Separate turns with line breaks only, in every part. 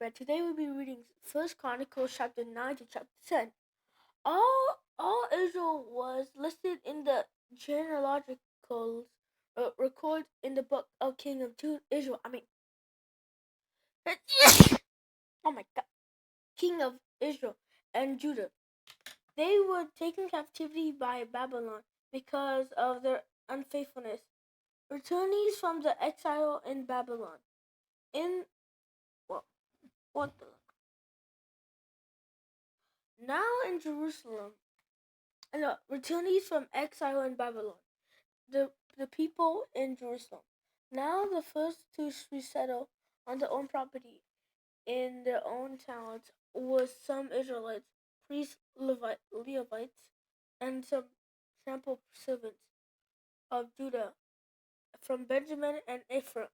Alright, today we'll be reading First Chronicles chapter 9 to chapter 10. All Israel was listed in the genealogicals recorded in the book of King of Israel. Oh my God, King of Israel and Judah. They were taken captivity by Babylon because of their unfaithfulness. Returnees from the exile in Babylon. Now in Jerusalem, returnees from exile in Babylon. The people in Jerusalem. Now the first to resettle on their own property in their own towns was some Israelites, priests, Levites, and some sample servants of Judah from Benjamin and Ephraim,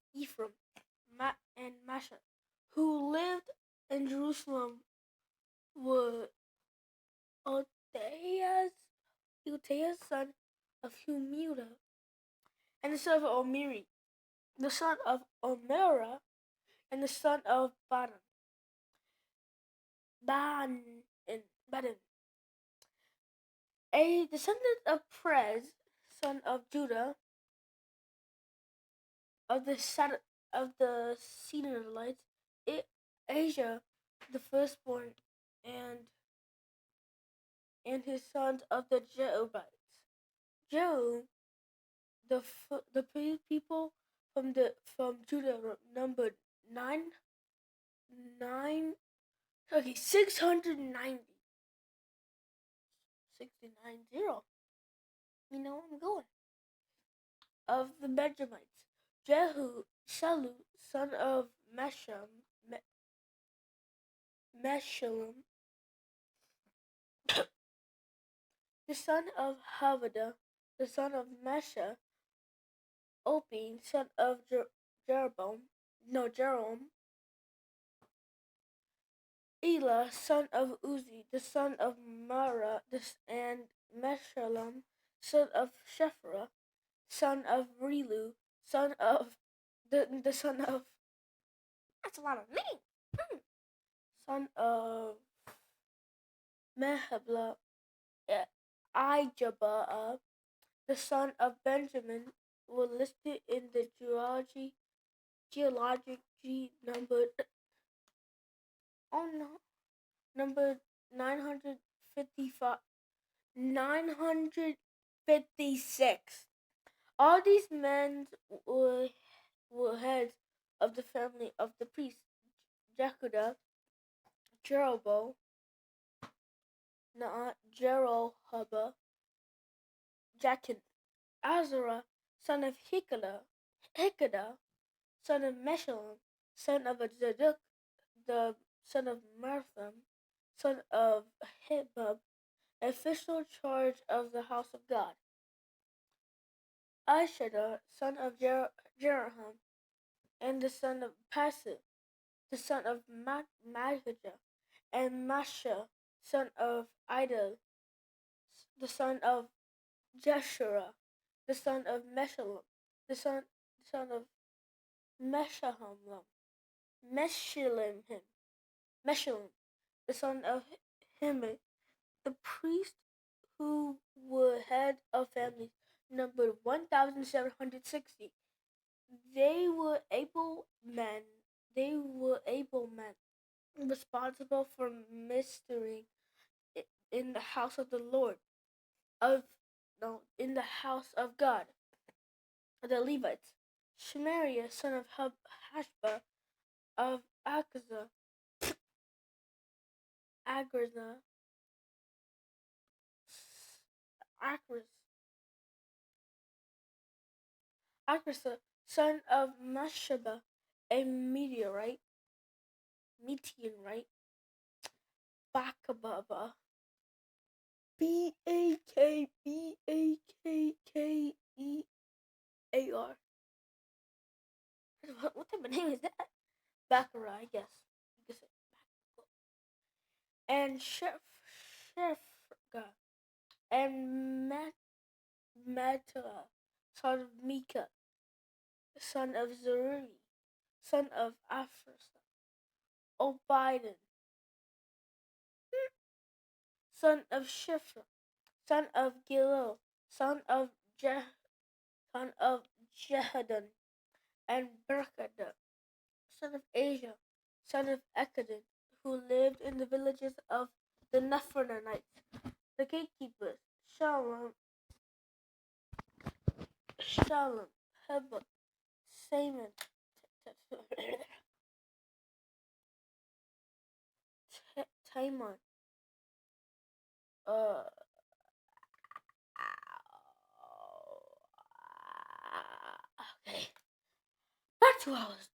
and Manasseh, who lived in Jerusalem, were Hilkiah's son of Humidah, and the son of Omri, the son of Omerah, and the son of Badin, a descendant of Perez, son of Judah, of the Sidonites, Asia, the firstborn, and his sons of the Jebusites. Jehu, the people from Judah numbered 690. 690. You know where I'm going. Of the Benjamites, Shelu, son of Meshullam, the son of Havada, the son of Mesha, Opin, son of Jeroboam, Elah, son of Uzi, the son of Mara, and Meshullam, son of Shephirah, son of Relu, son of the son of, that's a lot of names. Son of Mehabla, Ijabah, the son of Benjamin, were listed in the geologic numbered 956. All these men were heads of the family of the priests Jehudah, Jeroboam, Jerohaba, Jachin, Azarah, son of Hikadah, son of Meshullam, son of Zadok, the son of Martham, son of Hibab, official charge of the house of God. Ishadar, son of Jeraham, and the son of Pasu, the son of Magajah, and Masha, son of Idal, the son of Jeshurah, the son of Meshullam, the son of Meshullam, the son of Himei. The priests who were head of families numbered 1,760. They were able men responsible for ministering in the house of the Lord, in the house of God. The Levites, Shemariah, son of Hashbah, of Agriza, son of Mashaba, a meteorite, Bakababa, Bakkear. What type of name is that? Baccarat, I guess. You could say and Shefga, and Matah, son of Micah, son of Zeruri, son of Aphrasa, Obiden, son of Shipha, son of Gilel, son of son of Jehadan, and Berkadah, son of Asia, son of Ekadin, who lived in the villages of the Nephronites. The gatekeepers, Shalom, Hebah, Saman, Timon, uh, okay, back to what I was,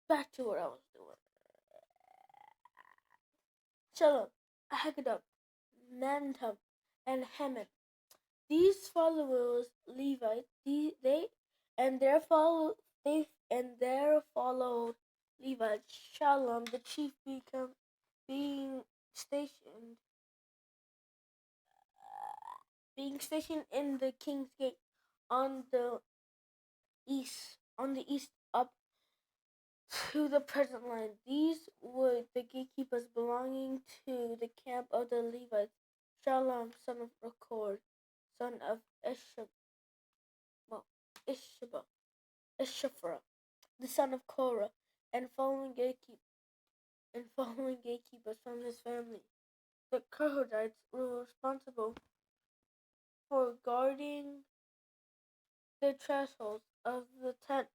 back to what I was doing. Shalom, Haggadah, Mantam, and Haman. These followers, Levites, they and their follow they and their followed Levites, Shalom, the chief, being stationed being stationed in the king's gate on the east up to the present line. These were the gatekeepers belonging to the camp of the Levites: Shalom, son of Record, son of Ishba, Ishaphrah, the son of Korah, and following gatekeepers from his family. The Kohathites were responsible for guarding the thresholds of the tent,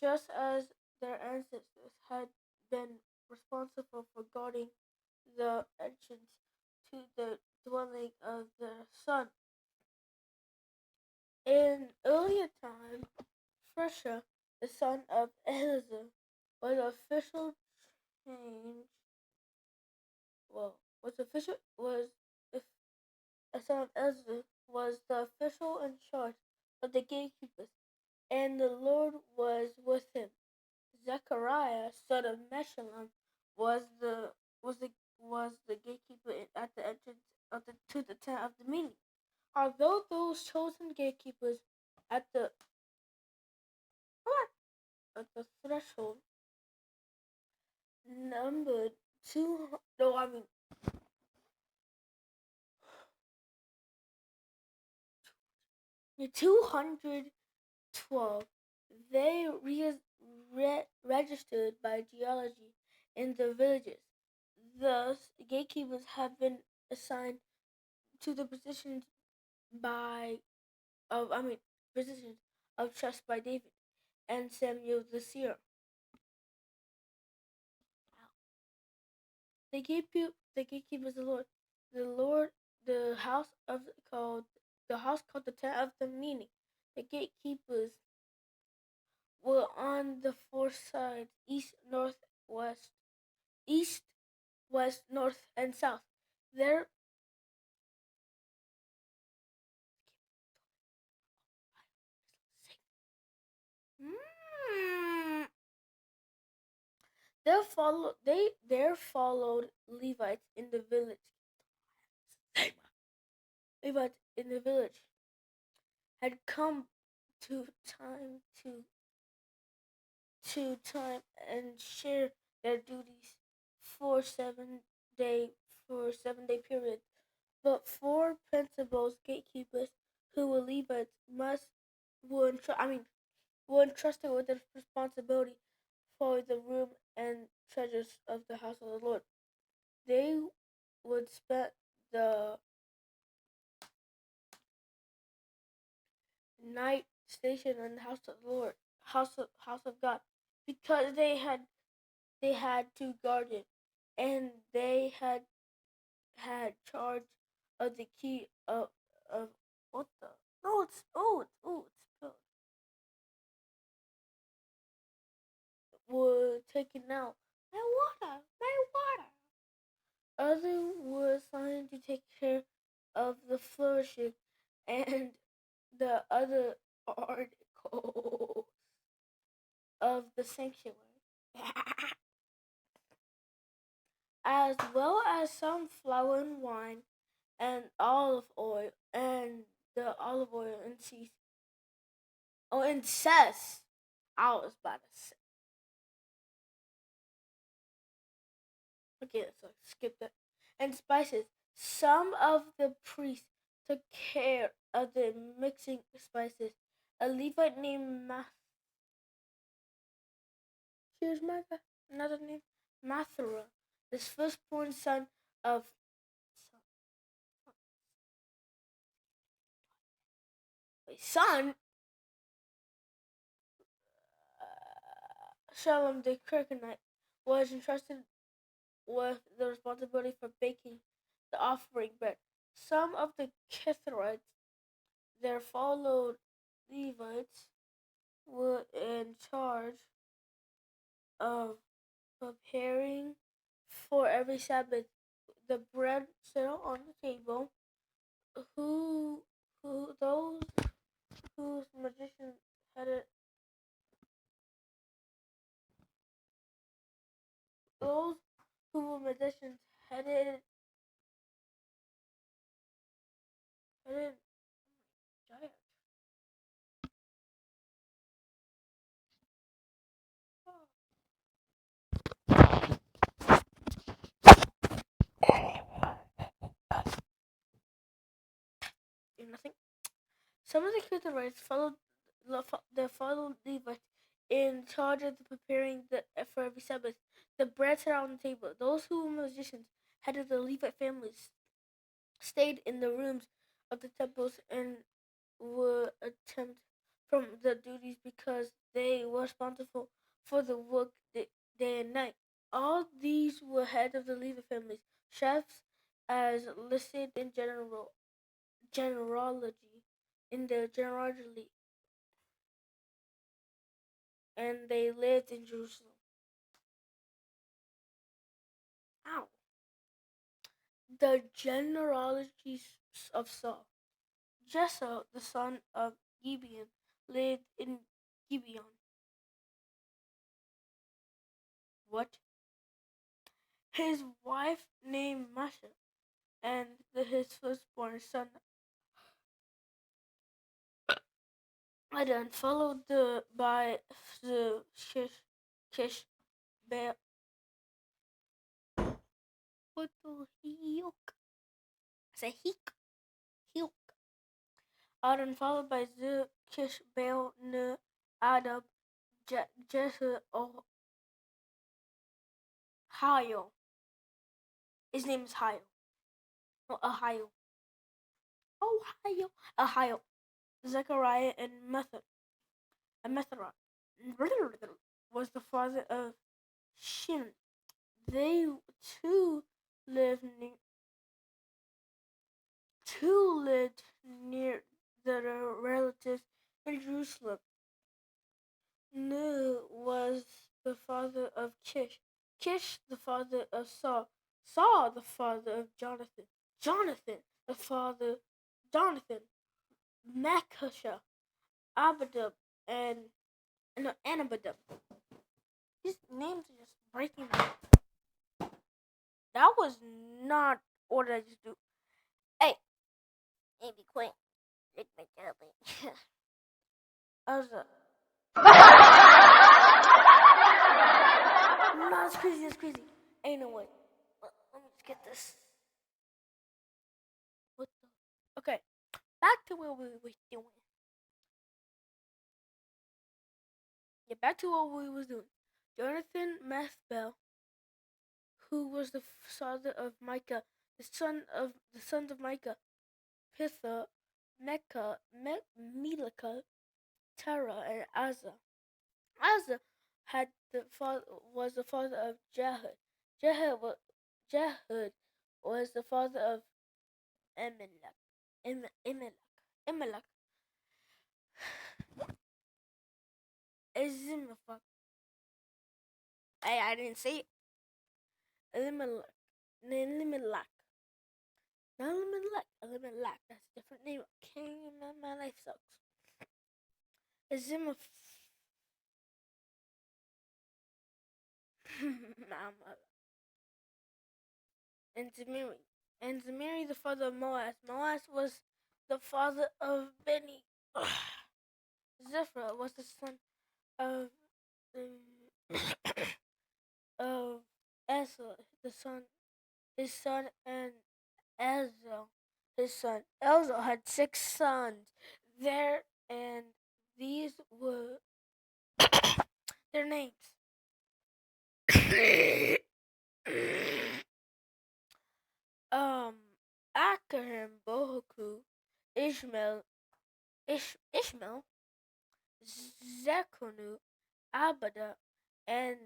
just as their ancestors had been responsible for guarding the entrance to the dwelling of the sun. In earlier time, Fresha, the son of Eleazar, was official change. Well, was official was if a son of Ezra was the official in charge of the gatekeepers, and the Lord was with him. Zechariah, son of Meshullam, was the was the was the gatekeeper at the entrance to the tent of the meeting. Although those chosen gatekeepers at the threshold numbered two no I mean 212, they registered by geology in the villages. Thus, gatekeepers have been assigned to the by of I mean positions of trust by David and Samuel the seer. The gatekeepers the Lord, the house of called the house called the tent of the meeting. The gatekeepers were on the four sides: east, west, north, and south. There, mm, there followed Levites in the village had come to time to time and share their duties for 7 day for 7 day period. But four principals gatekeepers who were Levites were entrusted with the responsibility for the room and treasures of the house of the Lord. They would spend the night stationed in the house of the Lord, house of God, because they had to guard it, and they had charge of the key of what the no it's spilled were taken out. My water. Others were assigned to take care of the flourishing and the other articles of the sanctuary, as well as some flour and wine and olive oil and the olive oil and cheese. Oh, and cess. I was about to say. Okay, so skip that. And spices. Some of the priests took care of the mixing spices. A Levite named here's Micah, another name, Mathura, this firstborn son of son Shalom the Kirkenite was entrusted with the responsibility for baking the offering bread. Some of the Kithrites, their followed Levites, were in charge of preparing for every Sabbath the bread set on the table. Who, those whose magicians headed those who were magicians headed giant. Nothing. Some of the Kitharites followed the followed Levites in charge of the preparing the for every Sabbath. The bread set out on the table. Those who were magicians, head of the Levite families, stayed in the rooms of the temples and were exempt from the duties because they were responsible for the work day and night. All these were heads of the Levite families, chefs as listed in genealogy in the genealogy, and they lived in Jerusalem. Ow. The genealogies of Saul. Jesse, the son of Gibeon, lived in Gibeon. What? His wife named Masha, and his firstborn son Adan, followed by the Kish Bear. What the heek? I say heek. Adan, followed by the Kish Baal Ne Adab Jesse Ohio. His name is Ohio. No, Ohio. Ohio. Zechariah and Method. Was the father of Shin. They too lived near their relatives in Jerusalem. Nu was the father of Kish. Kish the father of Saul. Saul the father of Jonathan. Jonathan the father Jonathan. Machasha, Abadab, and Anabadab. These names are just breaking up. That was not what I just do. Hey, be quiet. Lick my jelly. I was no, that's crazy. Ain't no way. Let me just get this. What the? Okay, back to what we was doing. Yeah, back to what we was doing. Jonathan Methbel, who was the father of Micah, the sons of Micah, Pitha, Mecca, Melika, Terah, and Asa. Asa was the father of Jehud. Jehud was the father of Emelech. Emelech. Ezimapha. Hey, I didn't say it. Elimelech. Elimelech. Not Elimelech. Elimelech. That's a different name. Can't remember. My life sucks. Ezimapha. and Zemiri, the father of Moaz. Moaz was the father of Beni. Ziphrah was the son of of Ezra, his son, and Elzel, his son. Elzel had 6 sons. There and these were their names. um, Abraham, Bohaku, Ishmael, Ishmael, Zechonu, Abada, and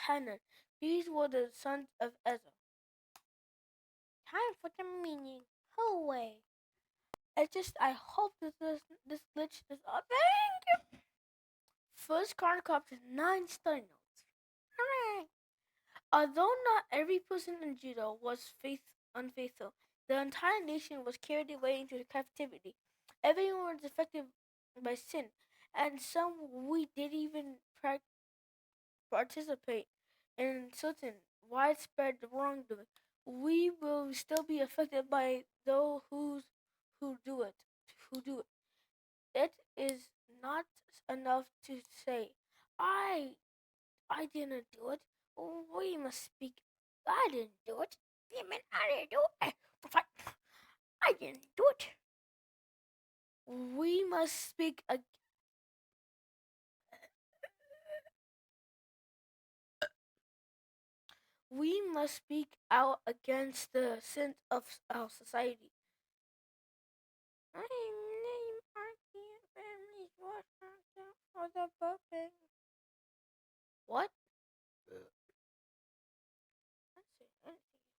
Hanan. These were the sons of Ezra. Time for the meaning. Away. I hope that this glitch is up. Thank you. First Chronicles 9 study notes. Hooray! Although not every person in Judah was unfaithful, the entire nation was carried away into captivity. Everyone was affected by sin, and some we did even participate in certain widespread wrongdoing. We will still be affected by those who do it. Who do it. It is not enough to say, "I I didn't do it." We must speak. I didn't do it. Damn it, I didn't do it. I didn't do it. We must speak. We must speak out against the sins of our society. I name Archie families was for the puppet. What?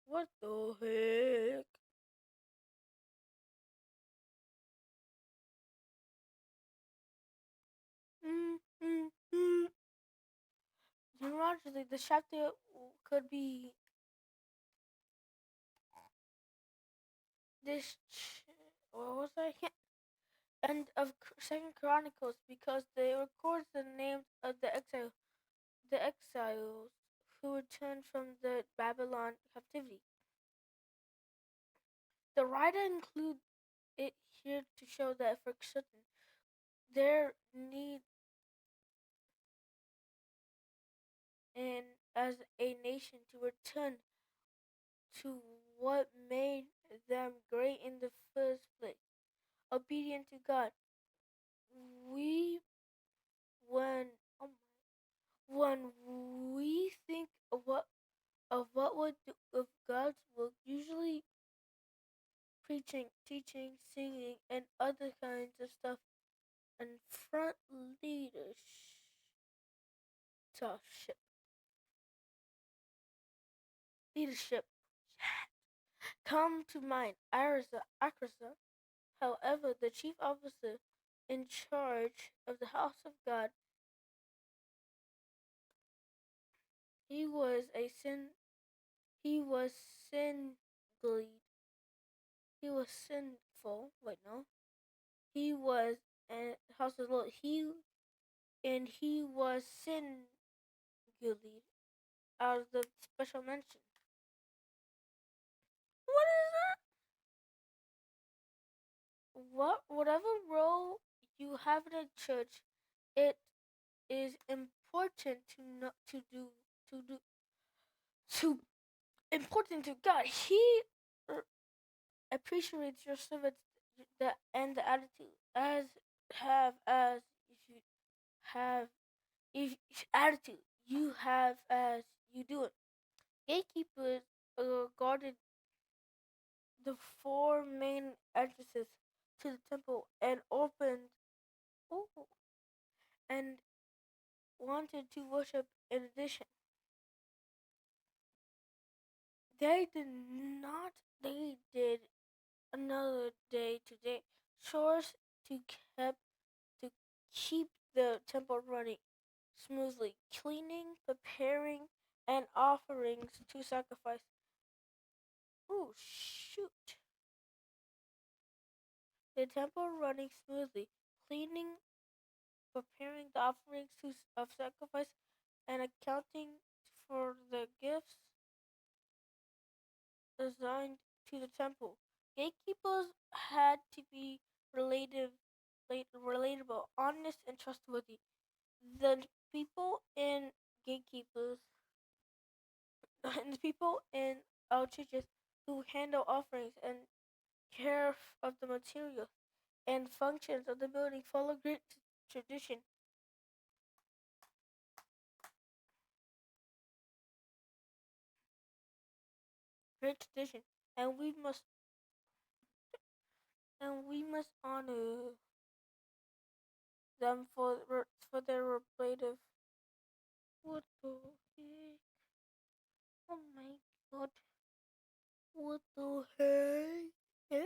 What the heck? Logically, the chapter could be this. What was I? End of Second Chronicles because they record the names of the exiles who returned from the Babylon captivity. The writer includes it here to show that for certain their need and as a nation to return to what made them great in the first place, obedient to God. We when oh when we think of what would do of God's work, usually preaching, teaching, singing, and other kinds of stuff, and front leadership come to mind. Akrasa, however, the chief officer in charge of the house of God, he was a sin. He was sin He was sinful. Wait, no. He was and house of the Lord. He was sin out of the special mention. What is that? Whatever role you have in a church, it is important to not to do to important to God. He appreciates your service and the attitude as if you have if attitude you have as you do it. Gatekeepers guarded the 4 main entrances to the temple and opened oh, and wanted to worship in addition. They did not they did another day today chores to keep to keep the temple running smoothly, cleaning, preparing, and offerings to sacrifice. Oh shoot! The temple running smoothly, cleaning, preparing the offerings of sacrifice, and accounting for the gifts assigned to the temple. Gatekeepers had to be relatable, honest, and trustworthy. The people in gatekeepers and the people in our churches who handle offerings and care of the materials and functions of the building follow tradition, great tradition, and we must honor them for their reparative. What the heck? Oh my god! What the heck?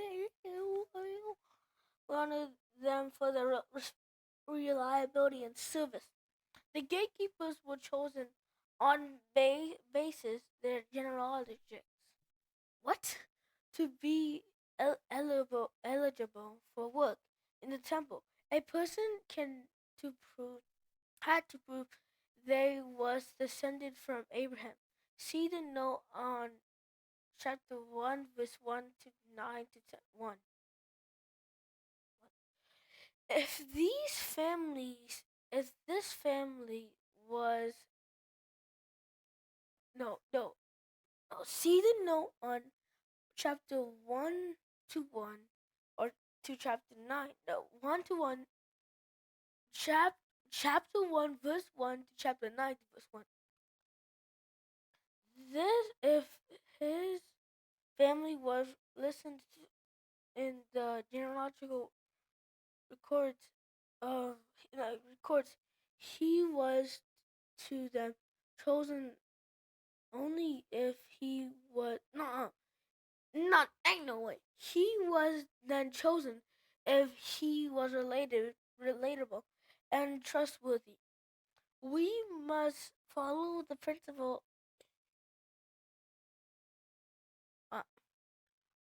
We honor them for their reliability and service. The gatekeepers were chosen on basis their genealogies. What? To be eligible for work in the temple, a person to prove had to prove they was descended from Abraham. See the note on chapter 1, verse 1 to 9 to 1. If these families, if this family was, no, see the note on chapter 1 to 1 or to chapter 9, no, 1 to 1, chapter 1, verse 1 to chapter 9 to verse 1. This, if his family was listened to in the genealogical records of records, he was to them chosen only if he was not ain't no way. He was then chosen if he was relatable, and trustworthy. We must follow the principle uh,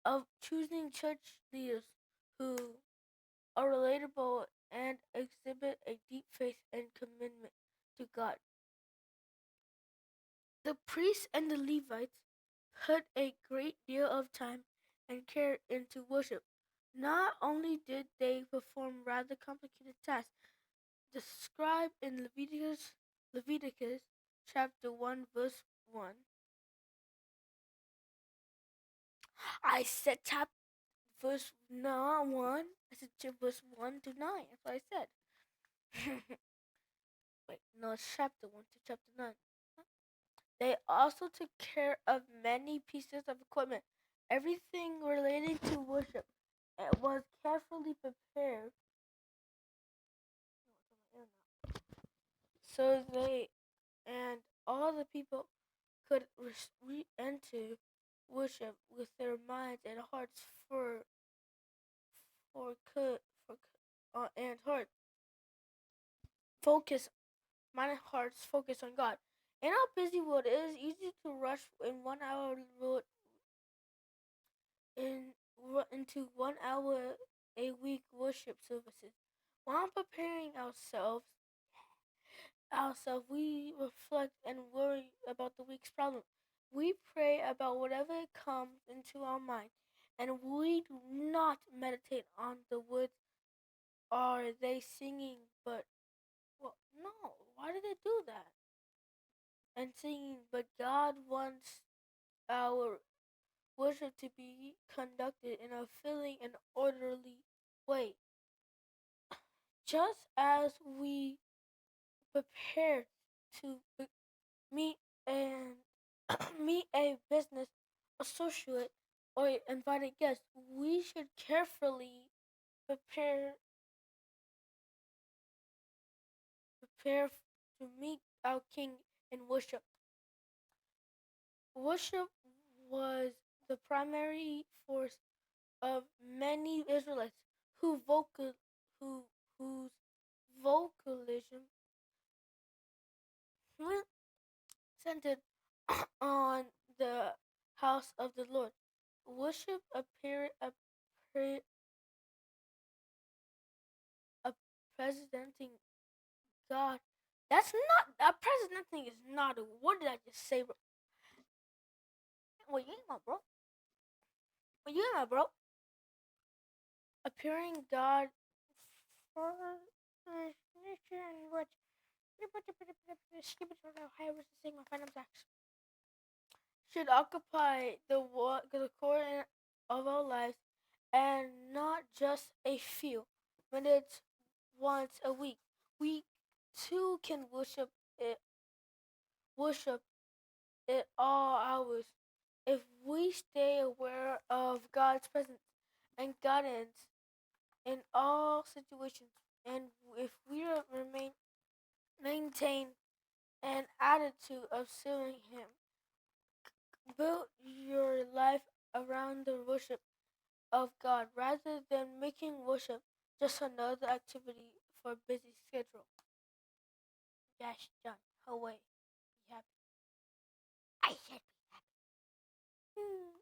of choosing church leaders who are relatable and exhibit a deep faith and commitment to God. The priests and the Levites put a great deal of time and care into worship. Not only did they perform rather complicated tasks described in Leviticus chapter 1 verse 1. I said verse 1. I said verse 1 to 9. That's what I said. Wait, no, it's chapter 1 to chapter 9. They also took care of many pieces of equipment. Everything relating to worship was carefully prepared so they and all the people could enter worship with their minds and hearts and heart focus mind and hearts focus on God. In our busy world, it is easy to rush in 1 hour into 1 hour a week worship services. While preparing ourselves, we reflect and worry about the week's problem. We pray about whatever comes into our mind, and we do not meditate on the words. Are they singing? But well, no. Why did they do that? And singing, but God wants our worship to be conducted in a filling and orderly way. Just as we prepare to meet and meet a business associate or invited guest, we should carefully prepare prepare to meet our King in worship. Worship was the primary force of many Israelites who whose vocalism centered on the house of the Lord. Worship a presenting God. That's not a presenting is not a. What did I just say, bro? What you ain't my bro? What you ain't my bro? Appearing God for which skip it to Ohio versus Sigma Phantom Sacks. should occupy the core of our lives and not just a few minutes once a week. We too can worship it all hours if we stay aware of God's presence and guidance in all situations, and if we maintain an attitude of serving Him. Build your life around the worship of God rather than making worship just another activity for a busy schedule. Yes, John. Away. Be happy. I said be happy.